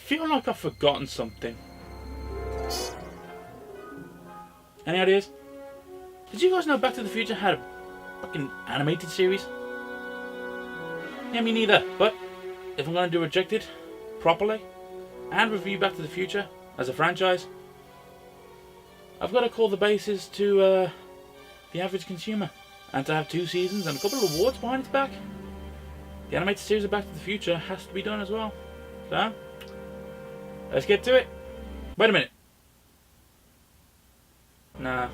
feel like I've forgotten something. Any ideas? Did you guys know Back to the Future had a fucking animated series? Yeah, me neither. But if I'm going to do Rejected properly and review Back to the Future as a franchise, I've got to call the bases to the average consumer. And to have 2 seasons and a couple of awards behind its back, the animated series of Back to the Future has to be done as well. So, let's get to it. Wait a minute. Nah.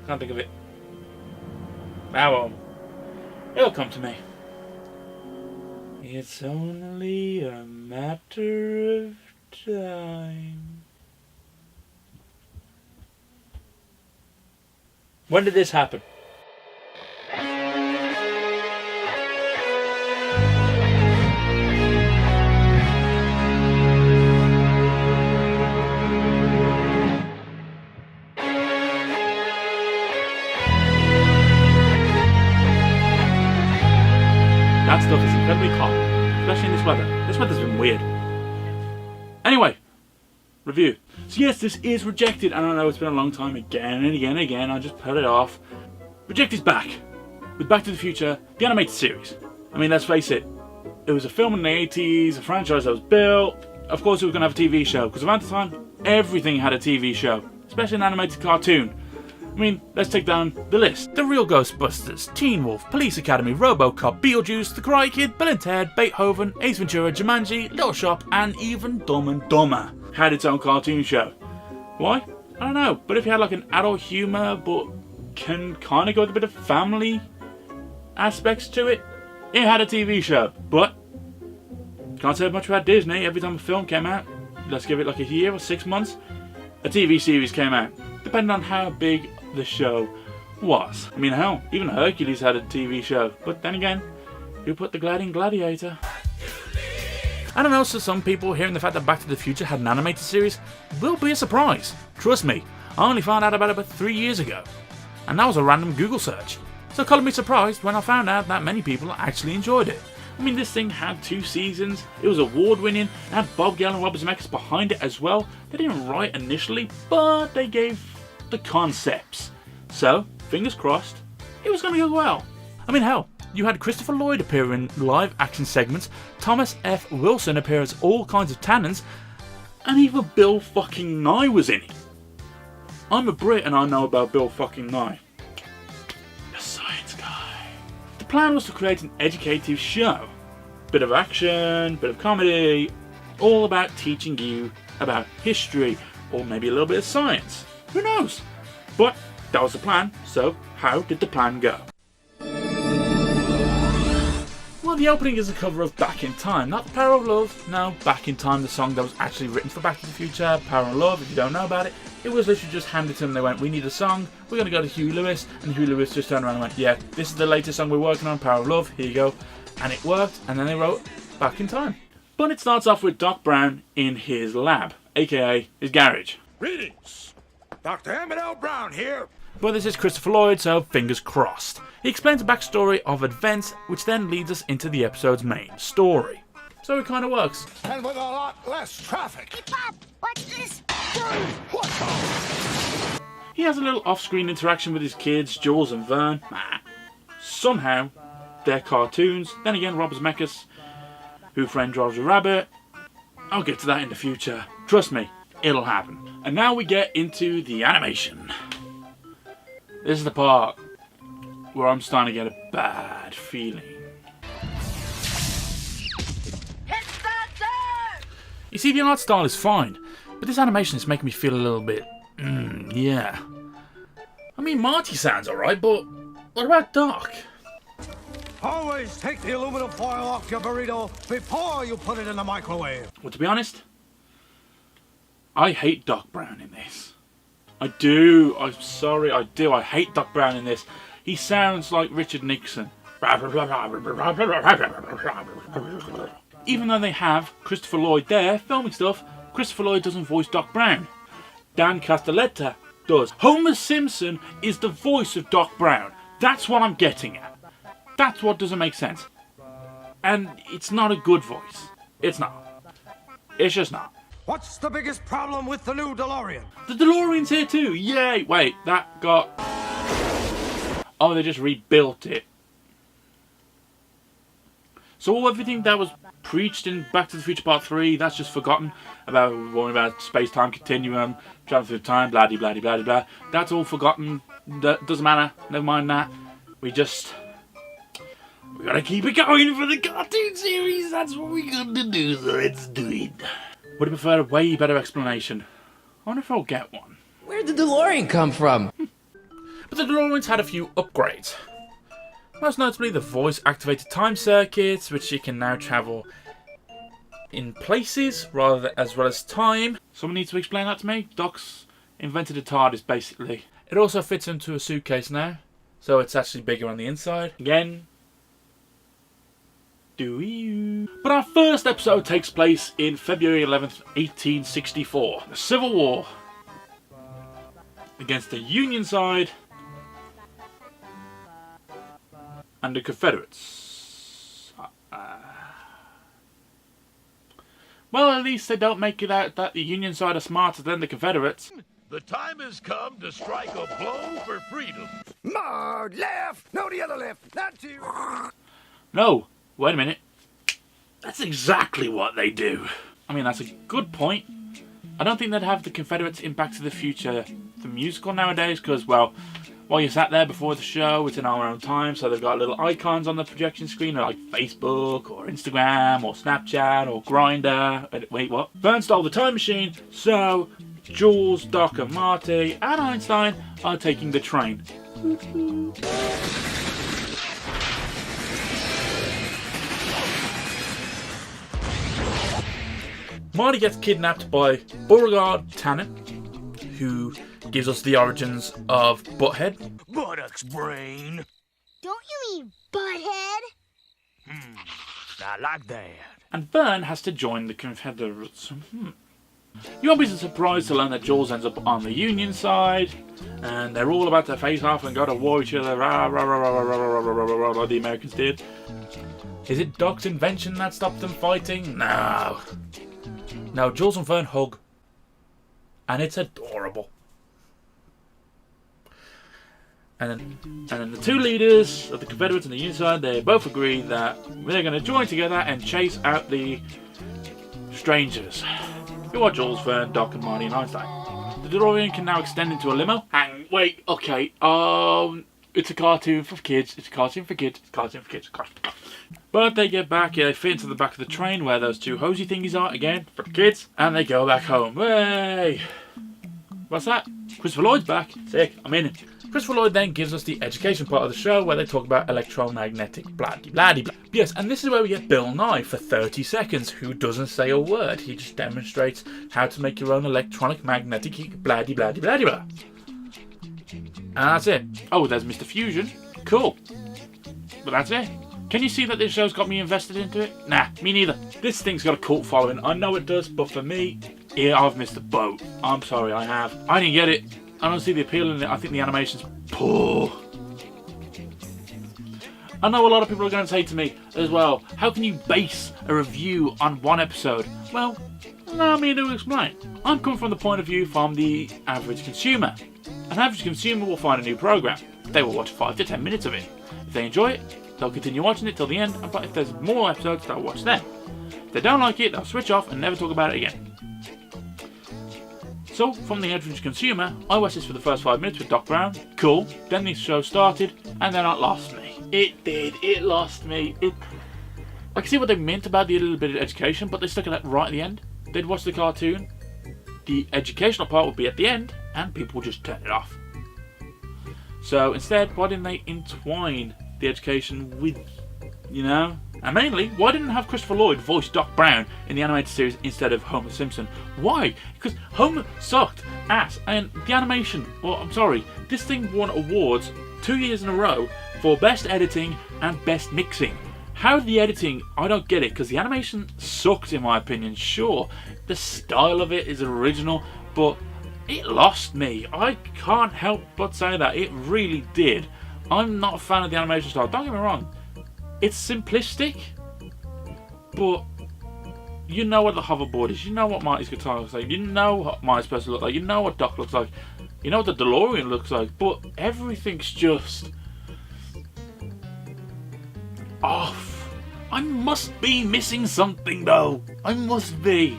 Can't think of it. Ah, well. It'll come to me. It's only a matter of time. When did this happen? That stuff is incredibly hot, especially in this weather. This weather's been weird. Anyway, review. So yes, this is Rejected, and I know it's been a long time again and again and again. I just put it off. Rejected's back with Back to the Future, the animated series. I mean, let's face it. It was a film in the 80s, a franchise that was built. Of course, we were going to have a TV show because around the time, everything had a TV show, especially an animated cartoon. I mean, let's take down the list. The Real Ghostbusters, Teen Wolf, Police Academy, RoboCop, Beetlejuice, The Karate Kid, Bill and Ted, Beethoven, Ace Ventura, Jumanji, Little Shop, and even Dumb and Dumber had its own cartoon show. Why? I don't know, but if you had like an adult humour but can kind of go with a bit of family aspects to it, it had a TV show. But can't say much about Disney. Every time a film came out, let's give it like a year or 6 months, a TV series came out, depending on how big the show was. I mean, hell, even Hercules had a TV show. But then again, who put the Gliding Gladiator? I don't know, so some people hearing the fact that Back to the Future had an animated series will be a surprise. Trust me, I only found out about it 3 years ago. And that was a random Google search. So call me surprised when I found out that many people actually enjoyed it. I mean, this thing had 2 seasons, it was award-winning, it had Bob Gale and Robert Zemeckis behind it as well. They didn't write initially, but they gave the concepts. So, fingers crossed, it was going to go well. I mean, hell, you had Christopher Lloyd appear in live action segments, Thomas F. Wilson appear as all kinds of Tannins, and even Bill fucking Nye was in it. I'm a Brit and I know about Bill fucking Nye. The science guy. The plan was to create an educative show. Bit of action, bit of comedy, all about teaching you about history, or maybe a little bit of science. Who knows? But that was the plan, so how did the plan go? Well, the opening is a cover of Back in Time, not The Power of Love. No, Back in Time, the song that was actually written for Back to the Future, Power of Love, if you don't know about it. It was literally just handed to them. They went, we need a song, we're going to go to Huey Lewis, and Huey Lewis just turned around and went, yeah, this is the latest song we're working on, Power of Love, here you go. And it worked, and then they wrote Back in Time. But it starts off with Doc Brown in his lab, aka his garage. Greetings, Dr. Emmett L. Brown here. But this is Christopher Lloyd, so fingers crossed. He explains the backstory of events, which then leads us into the episode's main story. So it kind of works. And with a lot less traffic. Hey, Bob, what's this? What the? He has a little off-screen interaction with his kids, Jules and Vern. Somehow, they're cartoons. Then again, Robert Zemeckis, Who Framed Roger Rabbit. I'll get to that in the future. Trust me, it'll happen. And now we get into the animation. This is the part where I'm starting to get a bad feeling. You see, the art style is fine, but this animation is making me feel a little bit, yeah. I mean, Marty sounds alright, but what about Doc? Always take the aluminum foil off your burrito before you put it in the microwave. Well, to be honest, I hate Doc Brown in this. I do. I'm sorry, I do. I hate Doc Brown in this. He sounds like Richard Nixon. Even though they have Christopher Lloyd there filming stuff, Christopher Lloyd doesn't voice Doc Brown. Dan Castellaneta does. Homer Simpson is the voice of Doc Brown. That's what I'm getting at. That's what doesn't make sense. And it's not a good voice. It's not. It's just not. What's the biggest problem with the new DeLorean? The DeLorean's here too. Yay! Wait, that got... Oh, they just rebuilt it. So everything that was preached in Back to the Future Part 3, that's just forgotten. About worrying about space-time continuum, travel through time, blah de blah de blah de blah. That's all forgotten. That doesn't matter. Never mind that. We gotta keep it going for the cartoon series. That's what we got to do. So let's do it. Would have preferred a way better explanation. I wonder if I'll get one. Where did the DeLorean come from? But the DeLorean's had a few upgrades. Most notably the voice-activated time circuits, which you can now travel in places as well as time. Someone needs to explain that to me. Doc's invented a TARDIS, basically. It also fits into a suitcase now, so it's actually bigger on the inside. Again, But our first episode takes place in February 11th, 1864. The Civil War against the Union side and the Confederates. Well, at least they don't make it out that the Union side are smarter than the Confederates. The time has come to strike a blow for freedom. More left, no the other left, not you. No, wait a minute. That's exactly what they do. I mean, that's a good point. I don't think they'd have the Confederates in Back to the Future, the musical nowadays, because, well, while you sat there before the show, it's in our own time, so they've got little icons on the projection screen, like Facebook, or Instagram, or Snapchat, or Grindr. Wait, what? Vern stole the time machine, so Jules, Doc, and Marty, and Einstein are taking the train. Marty gets kidnapped by Beauregard Tannen, who gives us the origins of Butthead. Buttocks brain. Don't you mean butthead? I like that. And Vern has to join the Confederates. You won't be surprised to learn that Jules ends up on the Union side, and they're all about to face off and go to war with each other, like the Americans did. Is it Doc's invention that stopped them fighting? No. No, Jules and Vern hug, and it's adorable. And then the two leaders of the Confederates and the Union side, they both agree that they're going to join together and chase out the strangers. Who are Jules, Vern, Doc, and Marty, and Einstein. The DeLorean can now extend into a limo. Wait, okay, it's a cartoon for kids. It's a cartoon for kids. It's a cartoon for kids. But they get back, they fit into the back of the train where those two hosey thingies are, again, for the kids, and they go back home. Hey! What's that? Christopher Lloyd's back. Sick, I'm in it. Christopher Lloyd then gives us the education part of the show where they talk about electromagnetic blah-de-blah-de-blah. Yes, and this is where we get Bill Nye for 30 seconds, who doesn't say a word. He just demonstrates how to make your own electronic magnetic blah-de-blah-de-blah-de-blah. And that's it. Oh, there's Mr. Fusion. Cool. But that's it. Can you see that this show's got me invested into it? Nah, me neither. This thing's got a cult following. I know it does, but for me, I've missed the boat. I'm sorry, I have. I didn't get it. I don't see the appeal in it. I think the animation's poor. I know a lot of people are going to say to me as well, how can you base a review on one episode? Well, allow me to explain. I'm coming from the point of view from the average consumer. An average consumer will find a new program. They will watch 5 to 10 minutes of it. If they enjoy it, they'll continue watching it till the end, but if there's more episodes, they'll watch them. If they don't like it, they'll switch off and never talk about it again. So, from the average consumer, I watched this for the first 5 minutes with Doc Brown. Cool. Then this show started, and then it lost me. It did. It lost me. I can see what they meant about the little bit of education, but they stuck it right at the end. They'd watch the cartoon. The educational part would be at the end, and people would just turn it off. So, instead, why didn't they entwine the education with, And mainly, why didn't they have Christopher Lloyd voice Doc Brown in the animated series instead of Homer Simpson? Why? Because Homer sucked ass, and the animation, this thing won awards 2 years in a row for Best Editing and Best Mixing. How the editing, I don't get it, because the animation sucked in my opinion. Sure, the style of it is original, but it lost me. I can't help but say that. It really did. I'm not a fan of the animation style, don't get me wrong. It's simplistic, but You know what the hoverboard is. You know what Marty's guitar looks like. You know what Marty's supposed to look like. You know what Doc looks like. You know what the DeLorean looks like. But everything's just off. I must be missing something though. I must be.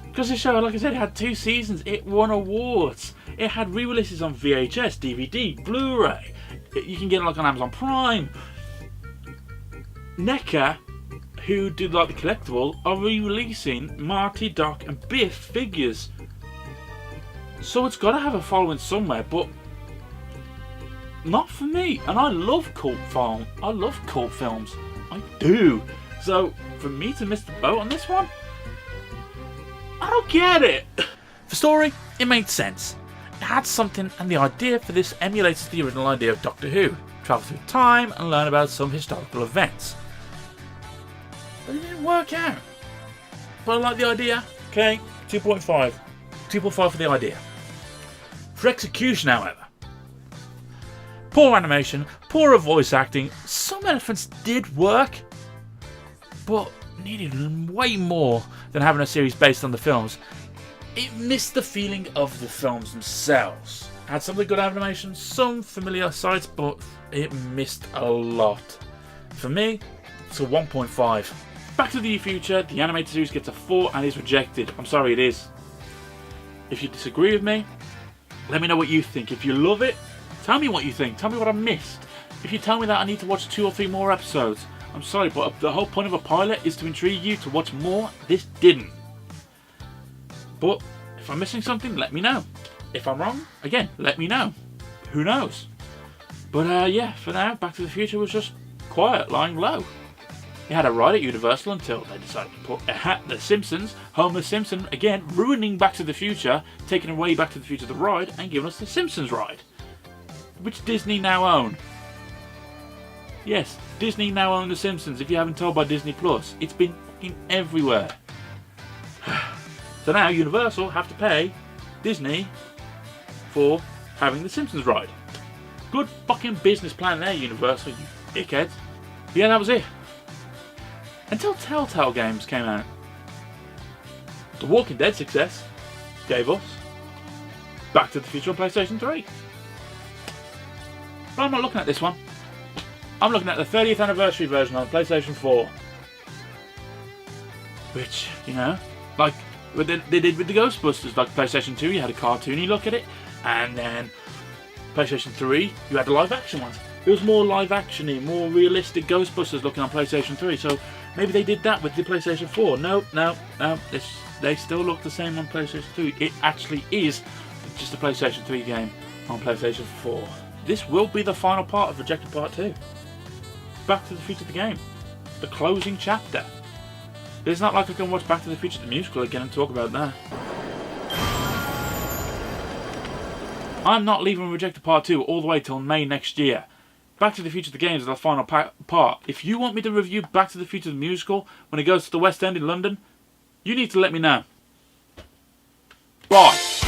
Because the show, like I said, it had 2 seasons. It won awards. It had re-releases on VHS, DVD, Blu-ray. You can get it like on Amazon Prime. NECA, who did like the collectible, are re-releasing Marty, Doc and Biff figures. So it's got to have a following somewhere, but not for me. And I love cult film. I love cult films. I do. So for me to miss the boat on this one, I don't get it. For story, it made sense. It had something, and the idea for this emulates the original idea of Doctor Who. Travel through time and learn about some historical events. But it didn't work out. But I like the idea. Okay, 2.5. 2.5 for the idea. For execution, however, poor animation, poorer voice acting. Some elephants did work, but needed way more than having a series based on the films. It missed the feeling of the films themselves. Had some of the good animation, some familiar sights, but it missed a lot. For me, it's a 1.5. Back to the Future, the animated series gets a 4 and is rejected. I'm sorry, it is. If you disagree with me, let me know what you think. If you love it, tell me what you think. Tell me what I missed. If you tell me that I need to watch 2 or 3 more episodes, I'm sorry, but the whole point of a pilot is to intrigue you to watch more. This didn't. But if I'm missing something, let me know. If I'm wrong, again, let me know. Who knows? But yeah, for now, Back to the Future was just quiet, lying low. It had a ride at Universal until they decided to put The Simpsons, Homer Simpson, again, ruining Back to the Future, taking away Back to the Future the ride, and giving us The Simpsons ride. Which Disney now own. Yes, Disney now own The Simpsons, if you haven't told by Disney Plus. It's been fucking everywhere. So now Universal have to pay Disney for having The Simpsons ride. Good fucking business plan there, Universal, you dickheads. But yeah, that was it. Until Telltale Games came out. The Walking Dead success gave us Back to the Future on PlayStation 3. But I'm not looking at this one. I'm looking at the 30th anniversary version on PlayStation 4. Which, you know, like they did with the Ghostbusters. Like PlayStation 2, you had a cartoony look at it. And then PlayStation 3, you had the live action ones. It was more live action-y, more realistic Ghostbusters looking on PlayStation 3. So maybe they did that with the PlayStation 4. No. They still look the same on PlayStation 2. It actually is just a PlayStation 3 game on PlayStation 4. This will be the final part of Rejected Part 2. Back to the Future the game. The closing chapter. It's not like I can watch Back to the Future the musical again and talk about that. I'm not leaving Rejected Part 2 all the way till May next year. Back to the Future the game is the final part. If you want me to review Back to the Future the musical when it goes to the West End in London, you need to let me know. Bye.